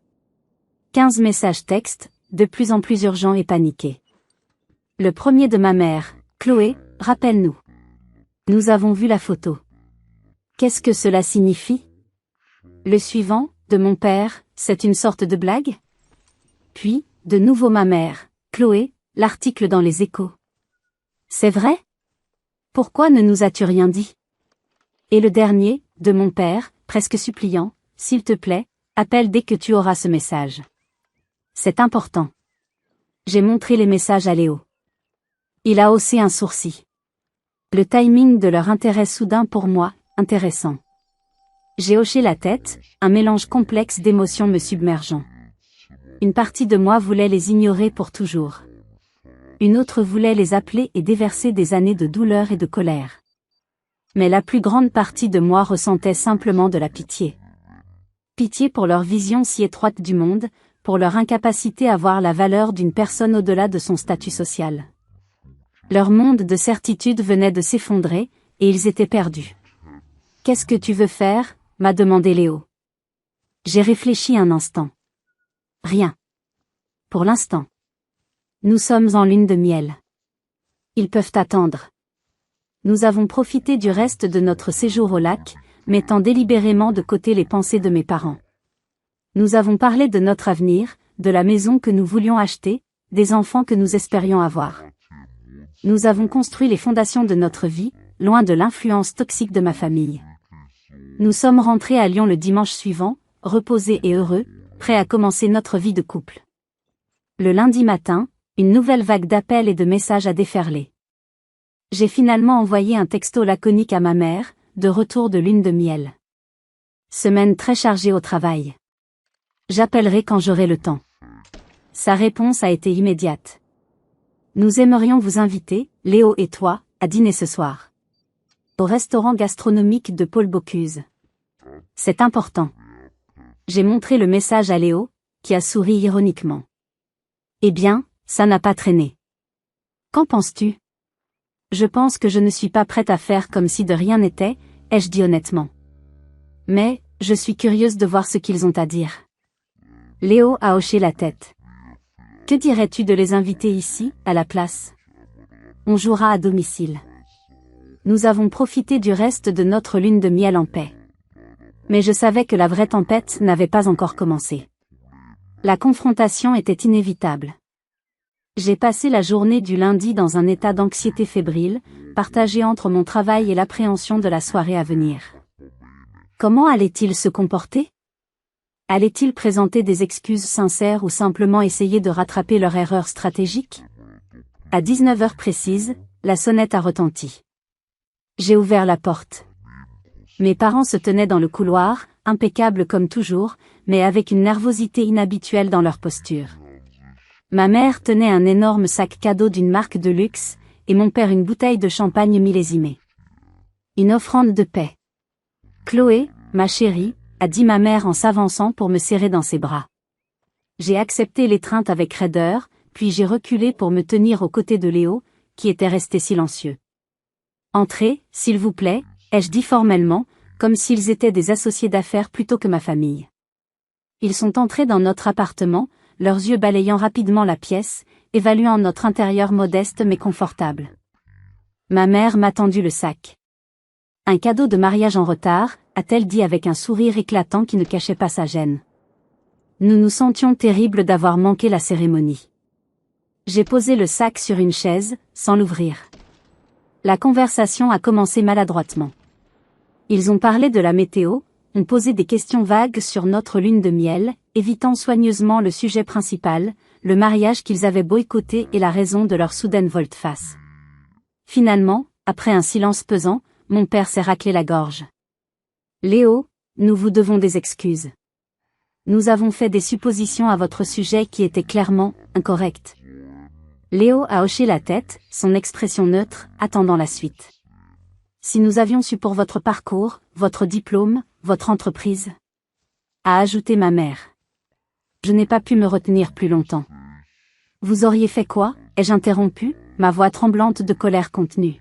15 messages textes, de plus en plus urgents et paniqués. Le premier de ma mère, Chloé, rappelle-nous. Nous avons vu la photo. Qu'est-ce que cela signifie? Le suivant, de mon père, c'est une sorte de blague? Puis, de nouveau ma mère, Chloé, l'article dans les Échos. C'est vrai? Pourquoi ne nous as-tu rien dit? Et le dernier, de mon père, presque suppliant, s'il te plaît, appelle dès que tu auras ce message. C'est important. J'ai montré les messages à Léo. Il a haussé un sourcil. Le timing de leur intérêt soudain pour moi, intéressant. J'ai hoché la tête, un mélange complexe d'émotions me submergeant. Une partie de moi voulait les ignorer pour toujours. Une autre voulait les appeler et déverser des années de douleur et de colère. Mais la plus grande partie de moi ressentait simplement de la pitié. Pitié pour leur vision si étroite du monde, pour leur incapacité à voir la valeur d'une personne au-delà de son statut social. Leur monde de certitude venait de s'effondrer, et ils étaient perdus. « Qu'est-ce que tu veux faire ?» m'a demandé Léo. J'ai réfléchi un instant. Rien. Pour l'instant. Nous sommes en lune de miel. Ils peuvent attendre. Nous avons profité du reste de notre séjour au lac, mettant délibérément de côté les pensées de mes parents. Nous avons parlé de notre avenir, de la maison que nous voulions acheter, des enfants que nous espérions avoir. Nous avons construit les fondations de notre vie, loin de l'influence toxique de ma famille. Nous sommes rentrés à Lyon le dimanche suivant, reposés et heureux, prêts à commencer notre vie de couple. Le lundi matin, une nouvelle vague d'appels et de messages a déferlé. J'ai finalement envoyé un texto laconique à ma mère, de retour de lune de miel. Semaine très chargée au travail. J'appellerai quand j'aurai le temps. Sa réponse a été immédiate. Nous aimerions vous inviter, Léo et toi, à dîner ce soir. Au restaurant gastronomique de Paul Bocuse. C'est important. J'ai montré le message à Léo, qui a souri ironiquement. Eh bien, ça n'a pas traîné. Qu'en penses-tu? Je pense que je ne suis pas prête à faire comme si de rien n'était, ai-je dit honnêtement. Mais, je suis curieuse de voir ce qu'ils ont à dire. Léo a hoché la tête. Que dirais-tu de les inviter ici, à la place? On jouera à domicile. Nous avons profité du reste de notre lune de miel en paix. Mais je savais que la vraie tempête n'avait pas encore commencé. La confrontation était inévitable. J'ai passé la journée du lundi dans un état d'anxiété fébrile, partagé entre mon travail et l'appréhension de la soirée à venir. Comment allait-il se comporter? Allait-il présenter des excuses sincères ou simplement essayer de rattraper leur erreur stratégique? À 19 heures précises, la sonnette a retenti. J'ai ouvert la porte. Mes parents se tenaient dans le couloir, impeccables comme toujours, mais avec une nervosité inhabituelle dans leur posture. Ma mère tenait un énorme sac cadeau d'une marque de luxe, et mon père une bouteille de champagne millésimée. Une offrande de paix. Chloé, ma chérie, a dit ma mère en s'avançant pour me serrer dans ses bras. J'ai accepté l'étreinte avec raideur, puis j'ai reculé pour me tenir aux côtés de Léo, qui était resté silencieux. Entrez, s'il vous plaît, ai-je dit formellement, comme s'ils étaient des associés d'affaires plutôt que ma famille. Ils sont entrés dans notre appartement, leurs yeux balayant rapidement la pièce, évaluant notre intérieur modeste mais confortable. Ma mère m'a tendu le sac. Un cadeau de mariage en retard, a-t-elle dit avec un sourire éclatant qui ne cachait pas sa gêne. Nous nous sentions terribles d'avoir manqué la cérémonie. J'ai posé le sac sur une chaise, sans l'ouvrir. La conversation a commencé maladroitement. Ils ont parlé de la météo, ont posé des questions vagues sur notre lune de miel, évitant soigneusement le sujet principal, le mariage qu'ils avaient boycotté et la raison de leur soudaine volte-face. Finalement, après un silence pesant, mon père s'est raclé la gorge. Léo, nous vous devons des excuses. Nous avons fait des suppositions à votre sujet qui étaient clairement incorrectes. Léo a hoché la tête, son expression neutre, attendant la suite. Si nous avions su pour votre parcours, votre diplôme, votre entreprise, a ajouté ma mère. Je n'ai pas pu me retenir plus longtemps. Vous auriez fait quoi? Ai-je interrompu, ma voix tremblante de colère contenue.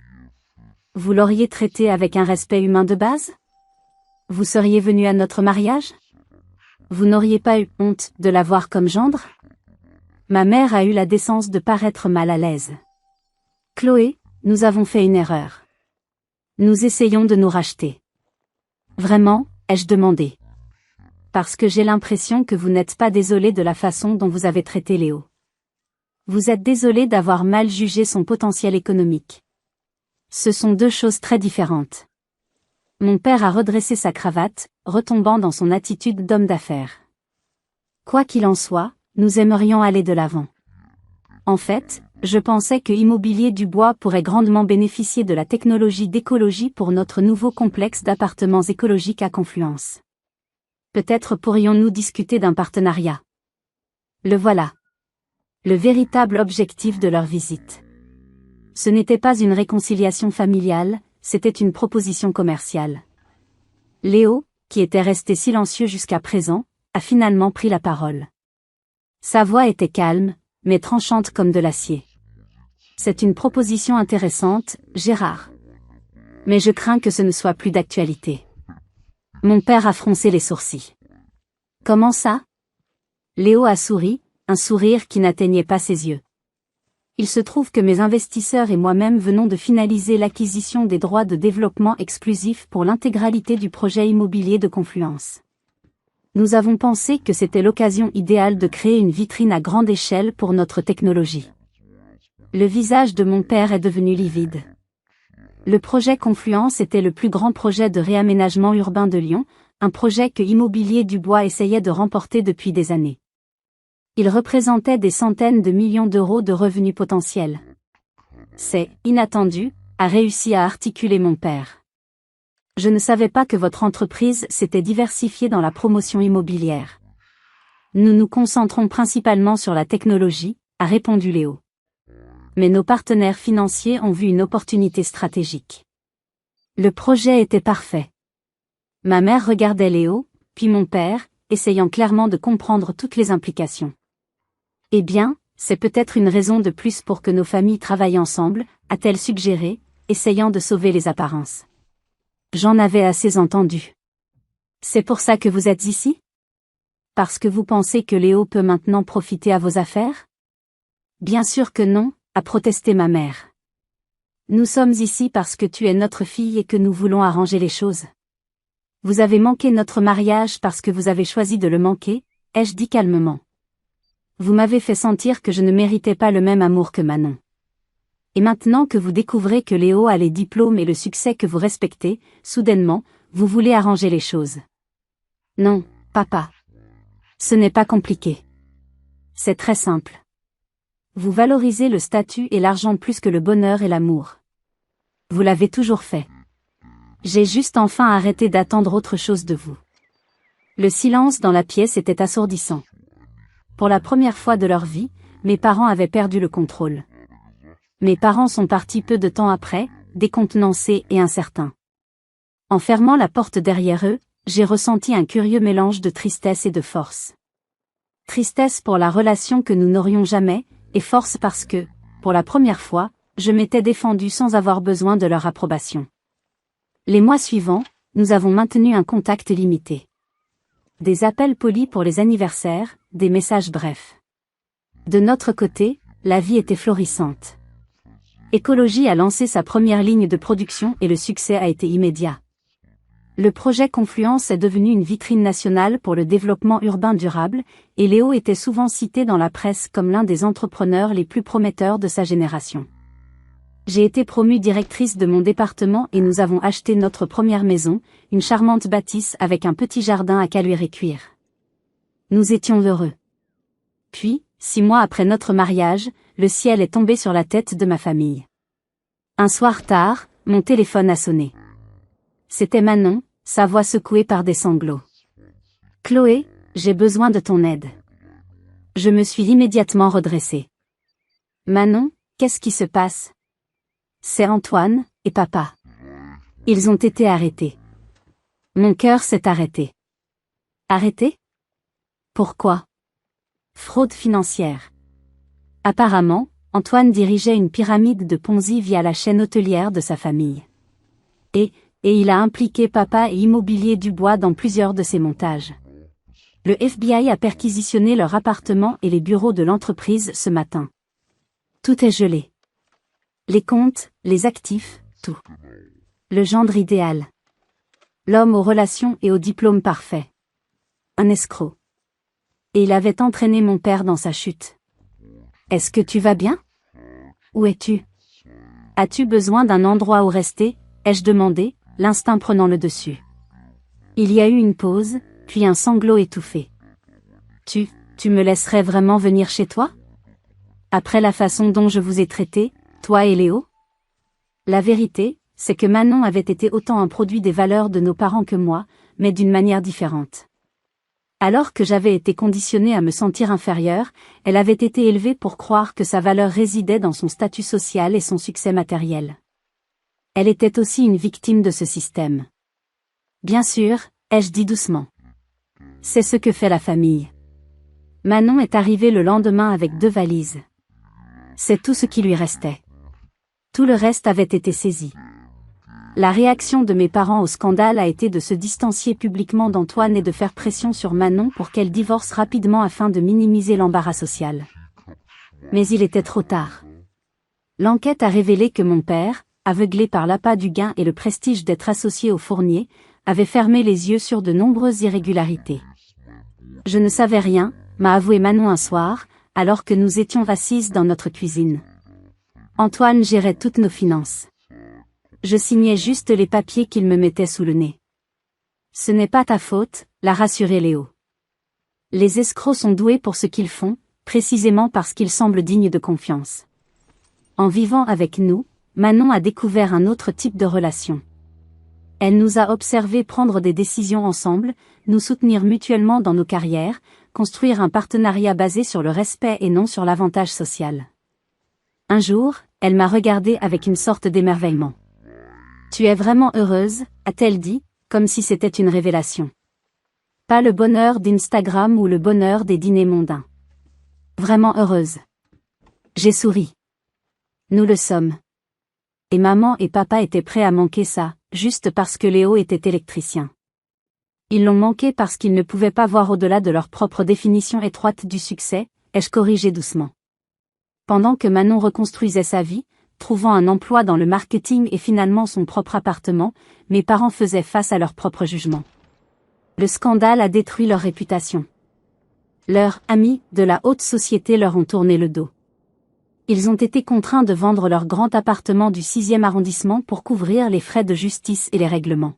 Vous l'auriez traité avec un respect humain de base? Vous seriez venu à notre mariage? Vous n'auriez pas eu honte de l'avoir comme gendre? Ma mère a eu la décence de paraître mal à l'aise. Chloé, nous avons fait une erreur. Nous essayons de nous racheter. Vraiment, ai-je demandé. Parce que j'ai l'impression que vous n'êtes pas désolé de la façon dont vous avez traité Léo. Vous êtes désolé d'avoir mal jugé son potentiel économique. Ce sont deux choses très différentes. Mon père a redressé sa cravate, retombant dans son attitude d'homme d'affaires. Quoi qu'il en soit, nous aimerions aller de l'avant. En fait, je pensais que Immobilier du Bois pourrait grandement bénéficier de la technologie d'écologie pour notre nouveau complexe d'appartements écologiques à Confluence. Peut-être pourrions-nous discuter d'un partenariat. Le voilà. Le véritable objectif de leur visite. Ce n'était pas une réconciliation familiale, c'était une proposition commerciale. Léo, qui était resté silencieux jusqu'à présent, a finalement pris la parole. Sa voix était calme, mais tranchante comme de l'acier. C'est une proposition intéressante, Gérard. Mais je crains que ce ne soit plus d'actualité. Mon père a froncé les sourcils. Comment ça? Léo a souri, un sourire qui n'atteignait pas ses yeux. Il se trouve que mes investisseurs et moi-même venons de finaliser l'acquisition des droits de développement exclusifs pour l'intégralité du projet immobilier de Confluence. Nous avons pensé que c'était l'occasion idéale de créer une vitrine à grande échelle pour notre technologie. Le visage de mon père est devenu livide. Le projet Confluence était le plus grand projet de réaménagement urbain de Lyon, un projet que Immobilier du Bois essayait de remporter depuis des années. Il représentait des centaines de millions d'euros de revenus potentiels. C'est inattendu, a réussi à articuler mon père. Je ne savais pas que votre entreprise s'était diversifiée dans la promotion immobilière. Nous nous concentrons principalement sur la technologie, a répondu Léo. Mais nos partenaires financiers ont vu une opportunité stratégique. Le projet était parfait. Ma mère regardait Léo, puis mon père, essayant clairement de comprendre toutes les implications. Eh bien, c'est peut-être une raison de plus pour que nos familles travaillent ensemble, a-t-elle suggéré, essayant de sauver les apparences. J'en avais assez entendu. C'est pour ça que vous êtes ici? Parce que vous pensez que Léo peut maintenant profiter à vos affaires? Bien sûr que non, a protesté ma mère. Nous sommes ici parce que tu es notre fille et que nous voulons arranger les choses. Vous avez manqué notre mariage parce que vous avez choisi de le manquer, ai-je dit calmement. Vous m'avez fait sentir que je ne méritais pas le même amour que Manon. Et maintenant que vous découvrez que Léo a les diplômes et le succès que vous respectez, soudainement, vous voulez arranger les choses. Non, papa. Ce n'est pas compliqué. C'est très simple. Vous valorisez le statut et l'argent plus que le bonheur et l'amour. Vous l'avez toujours fait. J'ai juste enfin arrêté d'attendre autre chose de vous. Le silence dans la pièce était assourdissant. Pour la première fois de leur vie, mes parents avaient perdu le contrôle. Mes parents sont partis peu de temps après, décontenancés et incertains. En fermant la porte derrière eux, j'ai ressenti un curieux mélange de tristesse et de force. Tristesse pour la relation que nous n'aurions jamais, et force parce que, pour la première fois, je m'étais défendue sans avoir besoin de leur approbation. Les mois suivants, nous avons maintenu un contact limité. Des appels polis pour les anniversaires, des messages brefs. De notre côté, la vie était florissante. Écologie a lancé sa première ligne de production et le succès a été immédiat. Le projet Confluence est devenu une vitrine nationale pour le développement urbain durable, et Léo était souvent cité dans la presse comme l'un des entrepreneurs les plus prometteurs de sa génération. J'ai été promue directrice de mon département et nous avons acheté notre première maison, une charmante bâtisse avec un petit jardin à caluire et cuire. Nous étions heureux. Puis, 6 mois après notre mariage, le ciel est tombé sur la tête de ma famille. Un soir tard, mon téléphone a sonné. C'était Manon, sa voix secouée par des sanglots. « Chloé, j'ai besoin de ton aide. » Je me suis immédiatement redressée. « Manon, qu'est-ce qui se passe ? » C'est Antoine et papa. Ils ont été arrêtés. Mon cœur s'est arrêté. Arrêté ? Pourquoi ? Fraude financière. Apparemment, Antoine dirigeait une pyramide de Ponzi via la chaîne hôtelière de sa famille. Et il a impliqué papa et Immobilier Dubois dans plusieurs de ses montages. Le FBI a perquisitionné leur appartement et les bureaux de l'entreprise ce matin. Tout est gelé. Les comptes, les actifs, tout. Le gendre idéal. L'homme aux relations et au diplôme parfait. Un escroc. Et il avait entraîné mon père dans sa chute. Est-ce que tu vas bien ? Où es-tu ? As-tu besoin d'un endroit où rester ? Ai-je demandé, l'instinct prenant le dessus. Il y a eu une pause, puis un sanglot étouffé. Tu me laisserais vraiment venir chez toi ? Après la façon dont je vous ai traité, toi et Léo ? La vérité, c'est que Manon avait été autant un produit des valeurs de nos parents que moi, mais d'une manière différente. Alors que j'avais été conditionnée à me sentir inférieure, elle avait été élevée pour croire que sa valeur résidait dans son statut social et son succès matériel. Elle était aussi une victime de ce système. Bien sûr, ai-je dit doucement. C'est ce que fait la famille. Manon est arrivée le lendemain avec 2 valises. C'est tout ce qui lui restait. Tout le reste avait été saisi. La réaction de mes parents au scandale a été de se distancier publiquement d'Antoine et de faire pression sur Manon pour qu'elle divorce rapidement afin de minimiser l'embarras social. Mais il était trop tard. L'enquête a révélé que mon père, aveuglé par l'appât du gain et le prestige d'être associé au fournier, avait fermé les yeux sur de nombreuses irrégularités. Je ne savais rien, m'a avoué Manon un soir, alors que nous étions assises dans notre cuisine. Antoine gérait toutes nos finances. Je signais juste les papiers qu'il me mettait sous le nez. Ce n'est pas ta faute, l'a rassuré Léo. Les escrocs sont doués pour ce qu'ils font, précisément parce qu'ils semblent dignes de confiance. En vivant avec nous, Manon a découvert un autre type de relation. Elle nous a observés prendre des décisions ensemble, nous soutenir mutuellement dans nos carrières, construire un partenariat basé sur le respect et non sur l'avantage social. Un jour, elle m'a regardée avec une sorte d'émerveillement. « Tu es vraiment heureuse ?» a-t-elle dit, comme si c'était une révélation. Pas le bonheur d'Instagram ou le bonheur des dîners mondains. Vraiment heureuse. J'ai souri. Nous le sommes. Et maman et papa étaient prêts à manquer ça, juste parce que Léo était électricien. Ils l'ont manqué parce qu'ils ne pouvaient pas voir au-delà de leur propre définition étroite du succès, ai-je corrigé doucement. Pendant que Manon reconstruisait sa vie, trouvant un emploi dans le marketing et finalement son propre appartement, mes parents faisaient face à leur propre jugement. Le scandale a détruit leur réputation. Leurs amis de la haute société leur ont tourné le dos. Ils ont été contraints de vendre leur grand appartement du 6e arrondissement pour couvrir les frais de justice et les règlements.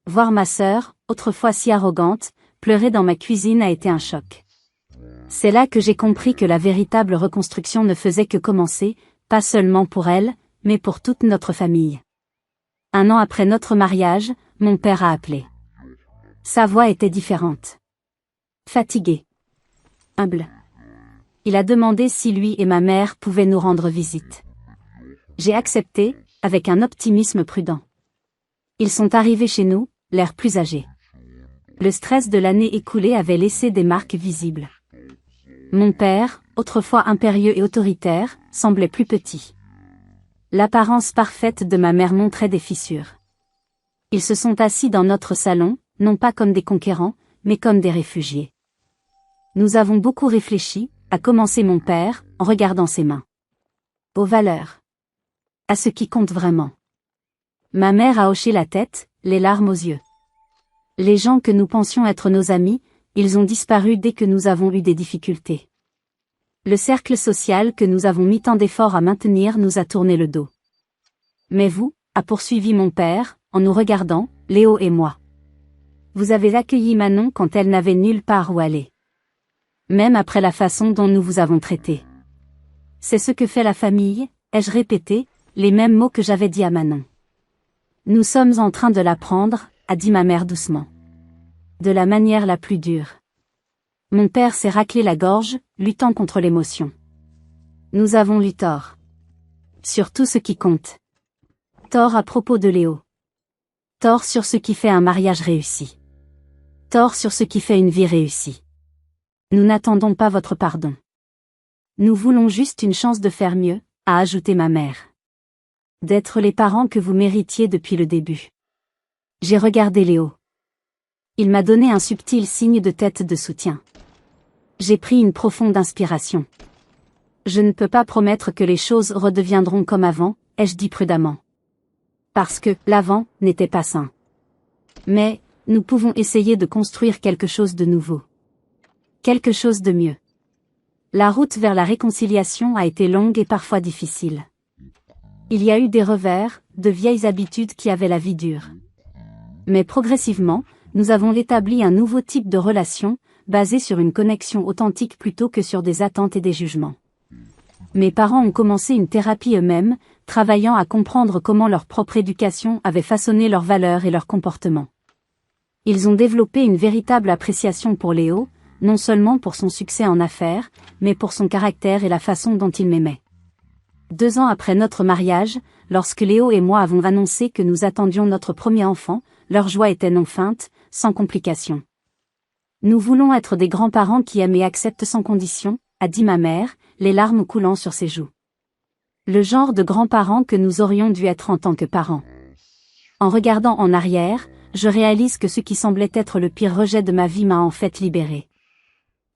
Voir ma sœur, autrefois si arrogante, pleurer dans ma cuisine a été un choc. C'est là que j'ai compris que la véritable reconstruction ne faisait que commencer, pas seulement pour elle, mais pour toute notre famille. 1 an après notre mariage, mon père a appelé. Sa voix était différente. Fatigué. Humble. Il a demandé si lui et ma mère pouvaient nous rendre visite. J'ai accepté, avec un optimisme prudent. Ils sont arrivés chez nous, l'air plus âgés. Le stress de l'année écoulée avait laissé des marques visibles. Mon père, autrefois impérieux et autoritaire, semblait plus petit. L'apparence parfaite de ma mère montrait des fissures. Ils se sont assis dans notre salon, non pas comme des conquérants, mais comme des réfugiés. Nous avons beaucoup réfléchi, a commencé mon père, en regardant ses mains. Aux valeurs. À ce qui compte vraiment. Ma mère a hoché la tête, les larmes aux yeux. Les gens que nous pensions être nos amis, ils ont disparu dès que nous avons eu des difficultés. Le cercle social que nous avons mis tant d'efforts à maintenir nous a tourné le dos. Mais vous, a poursuivi mon père, en nous regardant, Léo et moi. Vous avez accueilli Manon quand elle n'avait nulle part où aller. Même après la façon dont nous vous avons traité. C'est ce que fait la famille, ai-je répété, les mêmes mots que j'avais dit à Manon. Nous sommes en train de l'apprendre, a dit ma mère doucement. De la manière la plus dure. Mon père s'est raclé la gorge, luttant contre l'émotion. Nous avons eu tort. Sur tout ce qui compte. Tort à propos de Léo. Tort sur ce qui fait un mariage réussi. Tort sur ce qui fait une vie réussie. Nous n'attendons pas votre pardon. Nous voulons juste une chance de faire mieux, a ajouté ma mère. D'être les parents que vous méritiez depuis le début. J'ai regardé Léo. Il m'a donné un subtil signe de tête de soutien. J'ai pris une profonde inspiration. Je ne peux pas promettre que les choses redeviendront comme avant, ai-je dit prudemment. Parce que l'avant n'était pas sain. Mais, nous pouvons essayer de construire quelque chose de nouveau. Quelque chose de mieux. La route vers la réconciliation a été longue et parfois difficile. Il y a eu des revers, de vieilles habitudes qui avaient la vie dure. Mais progressivement, nous avons établi un nouveau type de relation, basé sur une connexion authentique plutôt que sur des attentes et des jugements. Mes parents ont commencé une thérapie eux-mêmes, travaillant à comprendre comment leur propre éducation avait façonné leurs valeurs et leurs comportements. Ils ont développé une véritable appréciation pour Léo, non seulement pour son succès en affaires, mais pour son caractère et la façon dont il m'aimait. 2 ans après notre mariage, lorsque Léo et moi avons annoncé que nous attendions notre premier enfant, leur joie était non feinte, sans complications. Nous voulons être des grands-parents qui aiment et acceptent sans condition, a dit ma mère, les larmes coulant sur ses joues. Le genre de grands-parents que nous aurions dû être en tant que parents. En regardant en arrière, je réalise que ce qui semblait être le pire rejet de ma vie m'a en fait libérée.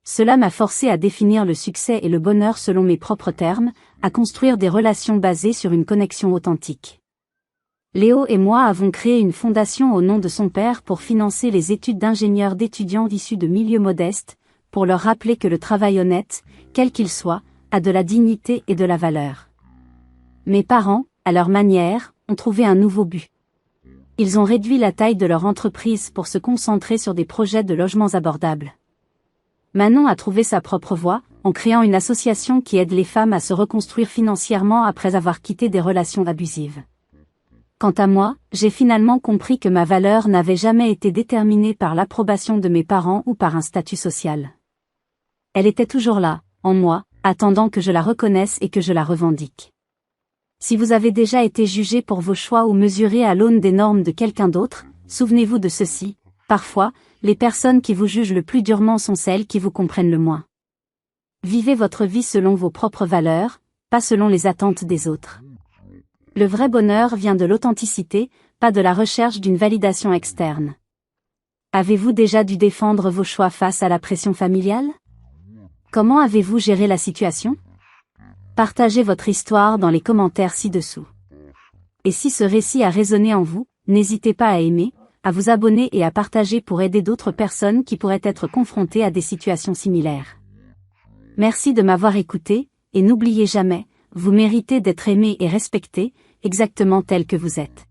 Cela m'a forcé à définir le succès et le bonheur selon mes propres termes, à construire des relations basées sur une connexion authentique. Léo et moi avons créé une fondation au nom de son père pour financer les études d'ingénieur d'étudiants issus de milieux modestes, pour leur rappeler que le travail honnête, quel qu'il soit, a de la dignité et de la valeur. Mes parents, à leur manière, ont trouvé un nouveau but. Ils ont réduit la taille de leur entreprise pour se concentrer sur des projets de logements abordables. Manon a trouvé sa propre voie, en créant une association qui aide les femmes à se reconstruire financièrement après avoir quitté des relations abusives. Quant à moi, j'ai finalement compris que ma valeur n'avait jamais été déterminée par l'approbation de mes parents ou par un statut social. Elle était toujours là, en moi, attendant que je la reconnaisse et que je la revendique. Si vous avez déjà été jugé pour vos choix ou mesuré à l'aune des normes de quelqu'un d'autre, souvenez-vous de ceci, parfois, les personnes qui vous jugent le plus durement sont celles qui vous comprennent le moins. Vivez votre vie selon vos propres valeurs, pas selon les attentes des autres. Le vrai bonheur vient de l'authenticité, pas de la recherche d'une validation externe. Avez-vous déjà dû défendre vos choix face à la pression familiale? Comment avez-vous géré la situation? Partagez votre histoire dans les commentaires ci-dessous. Et si ce récit a résonné en vous, n'hésitez pas à aimer, à vous abonner et à partager pour aider d'autres personnes qui pourraient être confrontées à des situations similaires. Merci de m'avoir écouté, et n'oubliez jamais, vous méritez d'être aimé et respecté, exactement tel que vous êtes.